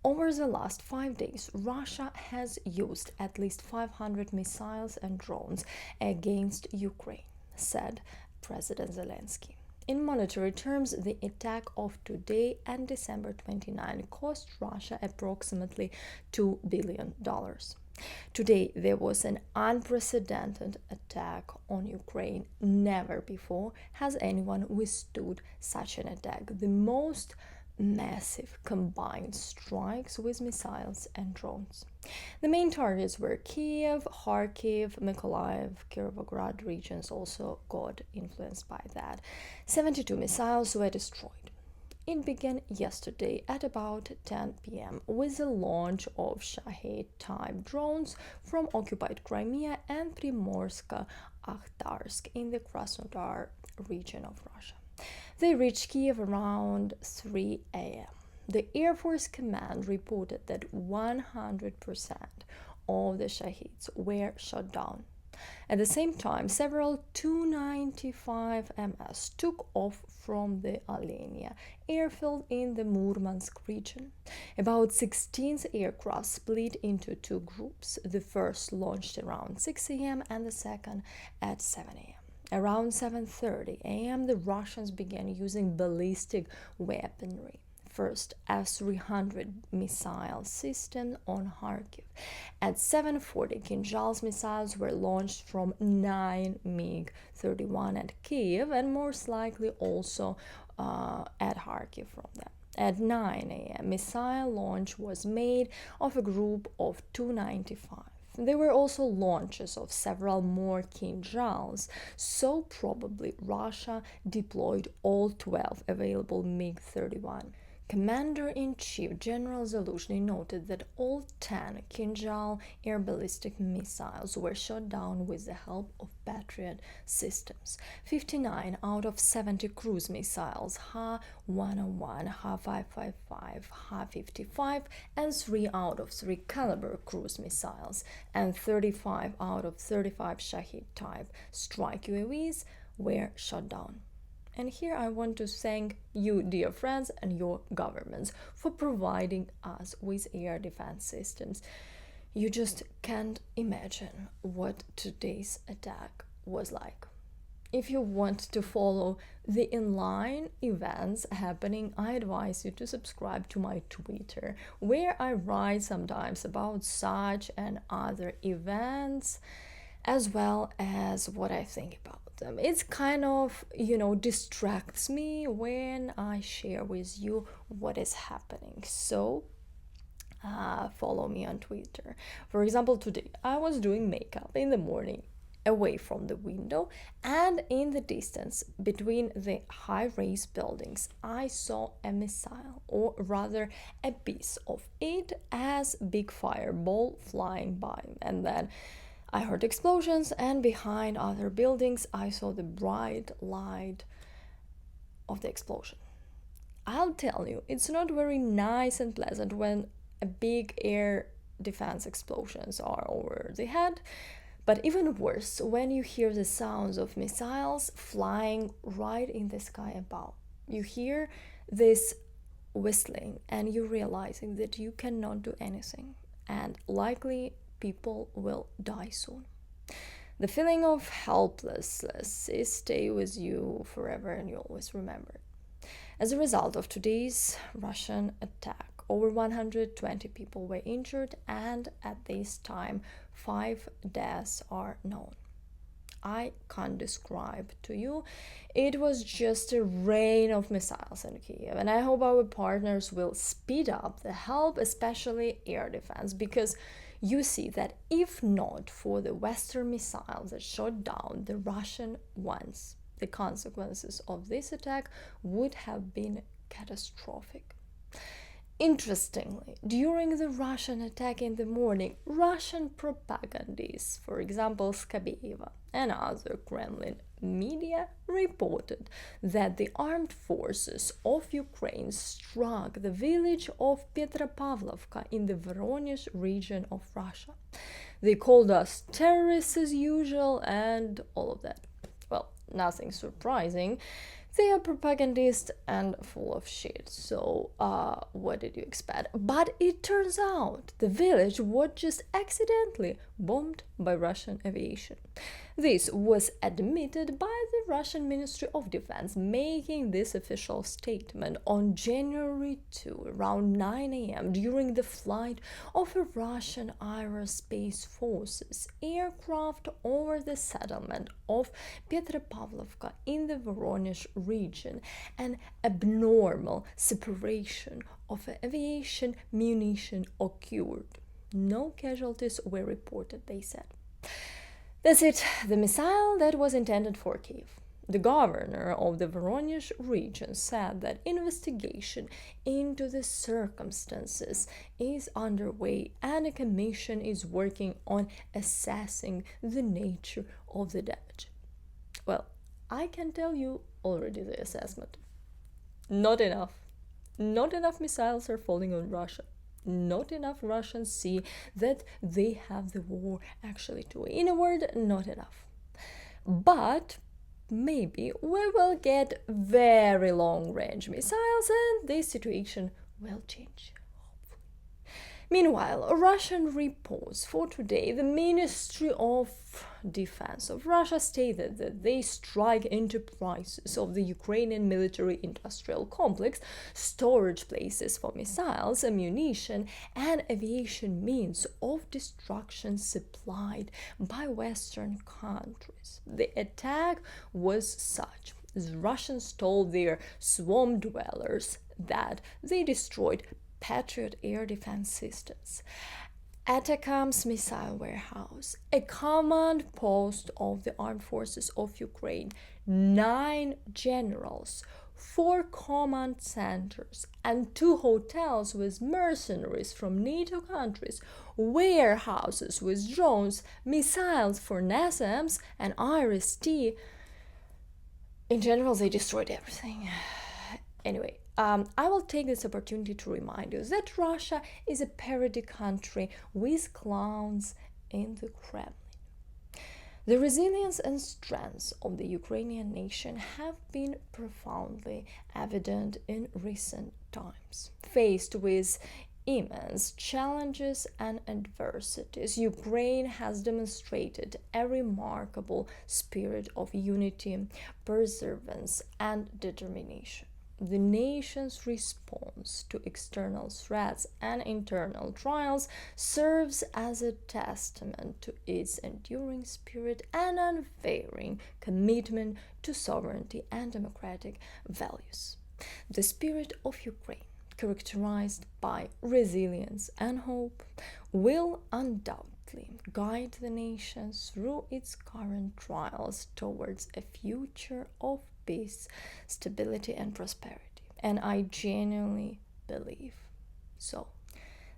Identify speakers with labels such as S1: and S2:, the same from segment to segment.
S1: Over the last 5 days, Russia has used at least 500 missiles and drones against Ukraine, said President Zelensky. In monetary terms, the attack of today and December 29 cost Russia approximately $2 billion. Today, there was an unprecedented attack on Ukraine. Never before has anyone withstood such an attack. The most massive combined strikes with missiles and drones. The main targets were Kyiv, Kharkiv, Mykolaiv, Kirovograd regions also got influenced by that. 72 missiles were destroyed. It began yesterday at about 10 p.m. with the launch of Shahed-type drones from occupied Crimea and Primorsko-Akhtarsk in the Krasnodar region of Russia. They reached Kyiv around 3 a.m. The Air Force Command reported that 100% of the Shahids were shot down. At the same time, several Tu-95MS took off from the Alenia airfield in the Murmansk region. About 16 aircraft split into two groups. The first launched around 6 a.m. and the second at 7 a.m. Around 7:30 a.m., the Russians began using ballistic weaponry. First, S-300 missile system on Kharkiv. At 7:40, Kinzhal's missiles were launched from 9 MiG-31 at Kyiv and most likely also at Kharkiv from them. At 9 a.m., missile launch was made of a group of Tu-95. There were also launches of several more Kinzhals, so probably Russia deployed all 12 available MiG-31. Commander-in-Chief General Zaluzhny noted that all 10 Kinzhal air ballistic missiles were shot down with the help of Patriot systems. 59 out of 70 cruise missiles, Ha-101, Ha-555, Ha-55, and 3 out of 3 Caliber cruise missiles, and 35 out of 35 Shahed-type strike UAVs were shot down. And here I want to thank you, dear friends, and your governments for providing us with air defense systems. You just can't imagine what today's attack was like. If you want to follow the inline events happening, I advise you to subscribe to my Twitter, where I write sometimes about such and other events, as well as what I think about them. It's kind of, distracts me when I share with you what is happening. So follow me on Twitter. For example, today I was doing makeup in the morning away from the window, and in the distance between the high-rise buildings I saw a missile, or rather a piece of it, as big fireball flying by, and then I heard explosions, and behind other buildings I saw the bright light of the explosion. I'll tell you, it's not very nice and pleasant when a big air defense explosions are over the head, but even worse when you hear the sounds of missiles flying right in the sky above. You hear this whistling and you realizing that you cannot do anything, and likely people will die soon. The feeling of helplessness stays with you forever, and you always remember it. As a result of today's Russian attack, over 120 people were injured, and at this time 5 deaths are known. I can't describe to you. It was just a rain of missiles in Kyiv, and I hope our partners will speed up the help, especially air defense, because you see that if not for the Western missiles that shot down the Russian ones, the consequences of this attack would have been catastrophic. Interestingly, during the Russian attack in the morning, Russian propagandists, for example Skabeyeva and other Kremlin media, reported that the armed forces of Ukraine struck the village of Petropavlovka in the Voronezh region of Russia. They called us terrorists as usual and all of that. Well, nothing surprising, They are propagandist and full of shit, so what did you expect? But it turns out the village was just accidentally bombed by Russian aviation. This was admitted by the Russian Ministry of Defense, making this official statement on January 2, around 9 a.m., during the flight of a Russian aerospace forces aircraft over the settlement of Petropavlovka in the Voronezh region. An abnormal separation of aviation munition occurred. No casualties were reported, they said. That's it, the missile that was intended for Kyiv. The governor of the Voronezh region said that investigation into the circumstances is underway and a commission is working on assessing the nature of the damage. Well, I can tell you already the assessment. Not enough. Not enough missiles are falling on Russia. Not enough Russians see that they have the war actually to win. In a word, not enough. But maybe we will get very long-range missiles and this situation will change. Meanwhile, Russian reports for today, the Ministry of Defense of Russia stated that they strike enterprises of the Ukrainian military-industrial complex, storage places for missiles, ammunition, and aviation means of destruction supplied by Western countries. The attack was such. The Russians told their swamp dwellers that they destroyed Patriot air defense systems, Atakam's missile warehouse, a command post of the armed forces of Ukraine, 9 generals, 4 command centers, and 2 hotels with mercenaries from NATO countries, warehouses with drones, missiles for NASAMS and IRIS-T. In general, they destroyed everything. Anyway, I will take this opportunity to remind you that Russia is a parody country with clowns in the Kremlin. The resilience and strength of the Ukrainian nation have been profoundly evident in recent times. Faced with immense challenges and adversities, Ukraine has demonstrated a remarkable spirit of unity, perseverance, and determination. The nation's response to external threats and internal trials serves as a testament to its enduring spirit and unwavering commitment to sovereignty and democratic values. The spirit of Ukraine, characterized by resilience and hope, will undoubtedly guide the nation through its current trials towards a future of peace, stability, and prosperity. And I genuinely believe so.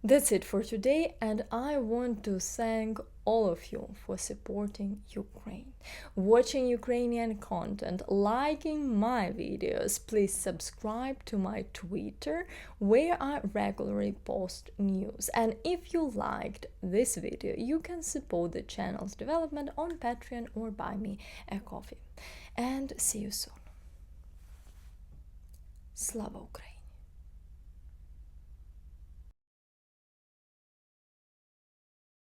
S1: That's it for today, and I want to thank all of you for supporting Ukraine, watching Ukrainian content, liking my videos. Please subscribe to my Twitter, where I regularly post news. And if you liked this video, you can support the channel's development on Patreon or buy me a coffee. And see you soon. Slava Ukraini!